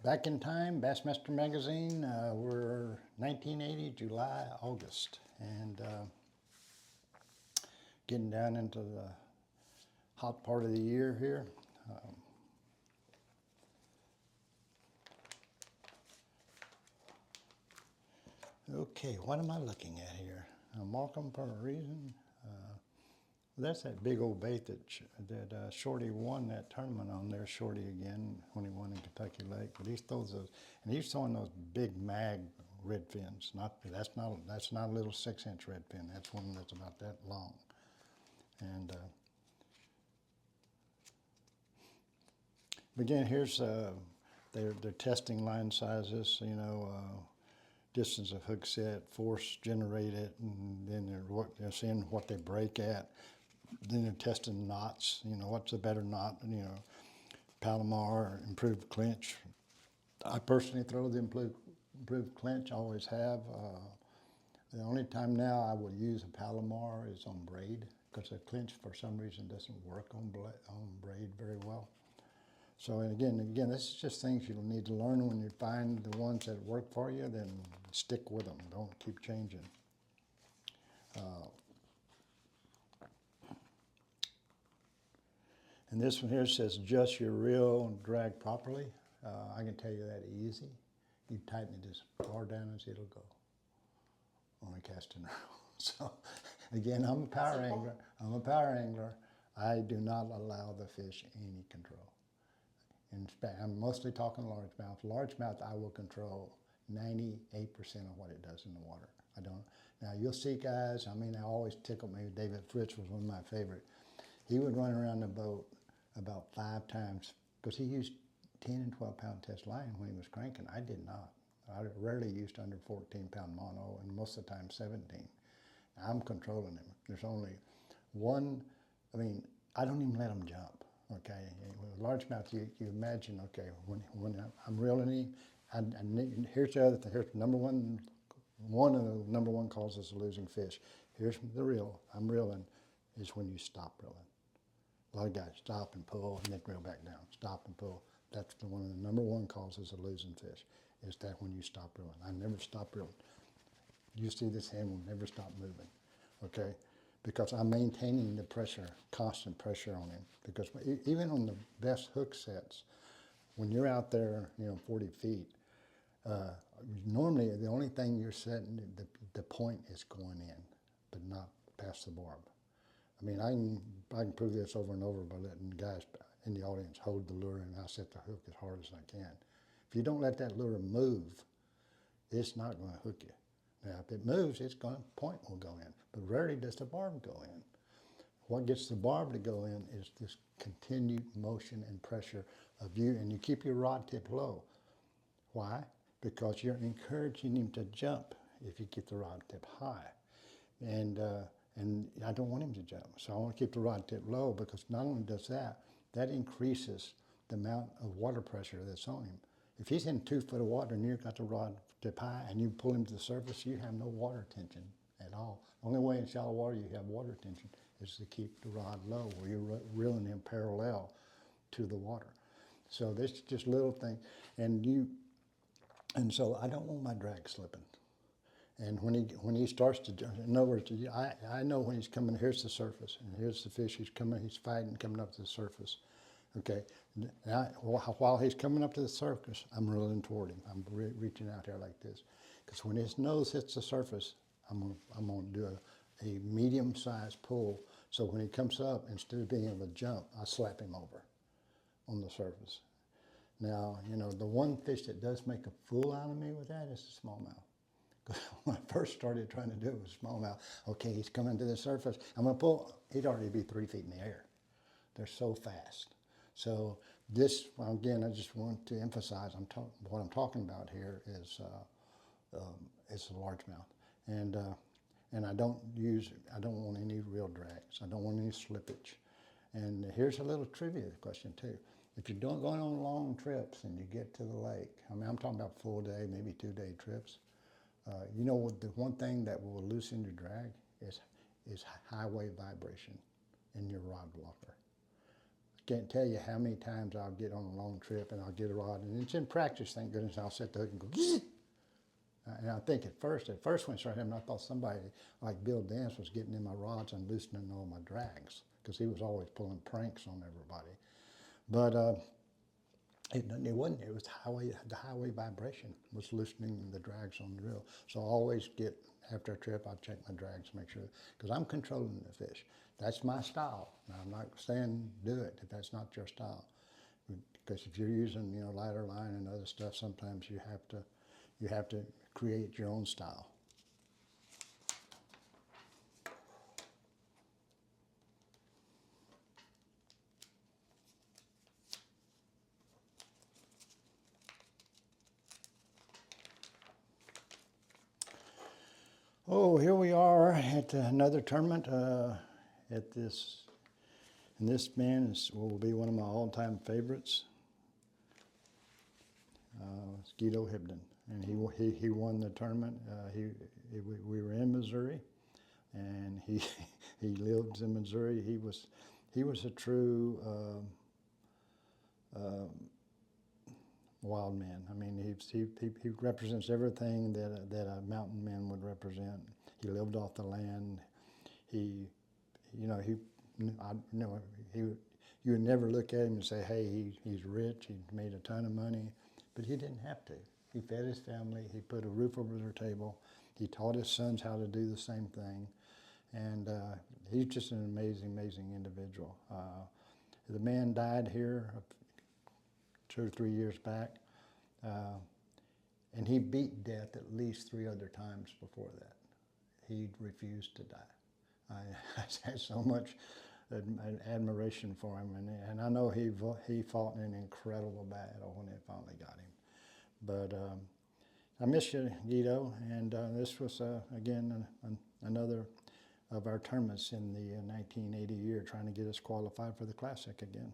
Back in time, Bassmaster Magazine, we're 1980, July, August, and getting down into the hot part of the year here. Okay, what am I looking at here? I mark them for a reason. That's that big old bait that Shorty won that tournament on there. Shorty again when he won in Kentucky Lake. But he throws those, and he's throwing those big mag red fins. That's not a little 6-inch red fin. That's one that's about that long. And again, here's they're testing line sizes. You know. Distance of hook set, force generated, and then they're seeing what they break at. Then they're testing knots. You know, what's a better knot? You know, Palomar, improved clinch. I personally throw the improved clinch. Always have. The only time now I would use a Palomar is on braid because the clinch for some reason doesn't work on braid very well. So and again, this is just things you'll need to learn. When you find the ones that work for you, then stick with them. Don't keep changing. And this one here says, adjust your reel and drag properly. I can tell you that easy. You tighten it as far down as it'll go on a casting reel. So again, I'm a power angler. I do not allow the fish any control. I'm mostly talking largemouth. Largemouth, I will control 98% of what it does in the water. I don't. Now you'll see guys. I mean, they always tickle me. David Fritz was one of my favorite. He would run around the boat about 5 times because he used 10 and 12 pound test line when he was cranking. I did not. I rarely used under 14 pound mono, and most of the time 17. I'm controlling him. There's only one. I mean, I don't even let him jump. Okay, with largemouth, you imagine, okay, when I'm reeling him, and here's the other thing, here's number one of the number one causes of losing fish. Here's the reel, I'm reeling, is when you stop reeling. A lot of guys stop and pull and then reel back down, stop and pull. That's one of the number one causes of losing fish, is that when you stop reeling. I never stop reeling. You see this hand will never stop moving, okay? Because I'm maintaining the pressure, constant pressure on him. Because even on the best hook sets, when you're out there, 40 feet, normally the only thing you're setting, the point is going in, but not past the barb. I mean, I can prove this over and over by letting guys in the audience hold the lure and I set the hook as hard as I can. If you don't let that lure move, it's not going to hook you. Now, if it moves, point will go in, but rarely does the barb go in. What gets the barb to go in is this continued motion and pressure of you, and you keep your rod tip low. Why? Because you're encouraging him to jump if you keep the rod tip high. And I don't want him to jump, so I want to keep the rod tip low because not only does that increases the amount of water pressure that's on him. If he's in 2 foot of water and you've got the rod tip high and you pull him to the surface, you have no water tension at all. The only way in shallow water you have water tension is to keep the rod low where you're reeling him parallel to the water. So this is just little thing. And so I don't want my drag slipping. And when he starts to jump, in other words, I know when he's coming, here's the surface, and here's the fish, he's fighting, coming up to the surface. Okay, now, while he's coming up to the surface, I'm reeling toward him. I'm reaching out here like this. Because when his nose hits the surface, I'm going to do a medium-sized pull. So when he comes up, instead of being able to jump, I slap him over on the surface. Now, the one fish that does make a fool out of me with that is the smallmouth. When I first started trying to do it with smallmouth, okay, he's coming to the surface. I'm going to pull. He'd already be 3 feet in the air. They're so fast. So this, again, I just want to emphasize, what I'm talking about here is a largemouth, and I don't want any real drags. I don't want any slippage. And here's a little trivia question too. If you're going on long trips and you get to the lake, I mean, I'm talking about full day, maybe 2-day trips. The one thing that will loosen your drag is highway vibration in your rod blocker. can't tell you how many times I'll get on a long trip and I'll get a rod, and it's in practice, thank goodness. I'll set the hook and go, zzz. And I think at first when I started having, I thought somebody like Bill Dance was getting in my rods and loosening all my drags, because he was always pulling pranks on everybody. But it wasn't. It was the highway vibration was loosening the drags on the reel. So I always get, after a trip, I'll check my drags, make sure, because I'm controlling the fish. That's my style. Now, I'm not saying do it if that's not your style. Because if you're using, you know, lighter line and other stuff, sometimes you have to create your own style. Oh, here we are at another tournament at this, and this man will be one of my all-time favorites. It's Guido Hibden, and he won the tournament. We were in Missouri, and he he lives in Missouri. He was a true wild man. I mean, he represents everything that a mountain man would represent. He lived off the land. You would never look at him and say, hey, he's rich, he made a ton of money, but he didn't have to. He fed his family, he put a roof over their table, he taught his sons how to do the same thing, and he's just an amazing, amazing individual. The man died here 2 or 3 years back, and he beat death at least 3 other times before that. He refused to die. I had so much admiration for him, and I know he fought in an incredible battle when it finally got him. But I miss you, Guido, and this was, again, another of our tournaments in the 1980 year, trying to get us qualified for the Classic again.